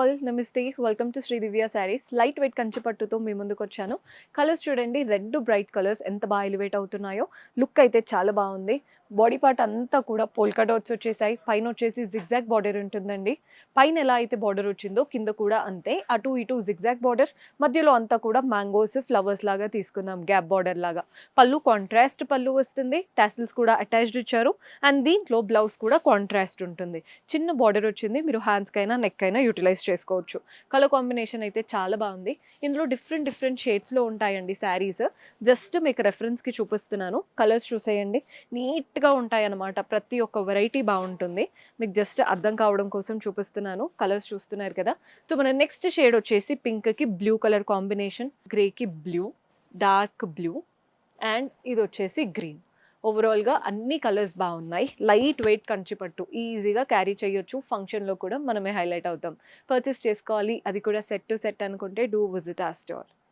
All నమస్తే welcome to Shri Divya sarees. Light weight Kanchi పట్టుతో మీ ముందుకు వచ్చాను. కలర్స్ చూడండి, రెండు బ్రైట్ కలర్స్ ఎంత బాగా ఎలివేట్ అవుతున్నాయో. లుక్ అయితే చాలా బాగుంది. బాడీ పార్ట్ అంతా కూడా పోల్కా డాట్స్ వచ్చేసాయి. పైన వచ్చేసి జిగ్జాగ్ బార్డర్ ఉంటుందండి. పైన ఎలా అయితే బార్డర్ వచ్చిందో కింద కూడా అంతే, అటు ఇటు జిగ్జాగ్ బార్డర్, మధ్యలో అంతా కూడా మ్యాంగోస్ ఫ్లవర్స్ లాగా తీసుకున్నాం, గ్యాప్ బార్డర్ లాగా. పళ్ళు కాంట్రాస్ట్ పళ్ళు వస్తుంది, టాసిల్స్ కూడా అటాచ్డ్ ఇచ్చారు. అండ్ దీంట్లో బ్లౌజ్ కూడా కాంట్రాస్ట్ ఉంటుంది. చిన్న బార్డర్ వచ్చింది, మీరు హ్యాండ్స్కి అయినా నెక్ అయినా యూటిలైజ్ చేసుకోవచ్చు. కలర్ కాంబినేషన్ అయితే చాలా బాగుంది. ఇందులో డిఫరెంట్ షేడ్స్లో ఉంటాయండి శారీస్. జస్ట్ మీకు రెఫరెన్స్కి చూపిస్తున్నాను. కలర్స్ చూసేయండి, నీట్గా ఉంటాయి అన్నమాట. ప్రతి ఒక్క వెరైటీ బాగుంటుంది. మీకు జస్ట్ అర్థం కావడం కోసం చూపిస్తున్నాను. కలర్స్ చూస్తున్నారు కదా. సో మన నెక్స్ట్ షేడ్ వచ్చేసి పింక్కి బ్లూ కలర్ కాంబినేషన్, గ్రేకి బ్లూ, డార్క్ బ్లూ, అండ్ ఇది వచ్చేసి గ్రీన్. ఓవరాల్గా అన్ని కలర్స్ బాగున్నాయి. లైట్ వెయిట్ కంచిపట్టు, ఈజీగా క్యారీ చేయొచ్చు. ఫంక్షన్లో కూడా మనమే హైలైట్ అవుతాం. పర్చేస్ చేసుకోవాలి, అది కూడా సెట్ టు సెట్ అనుకుంటే డూ విజిట్ ఆర్ స్టోర్.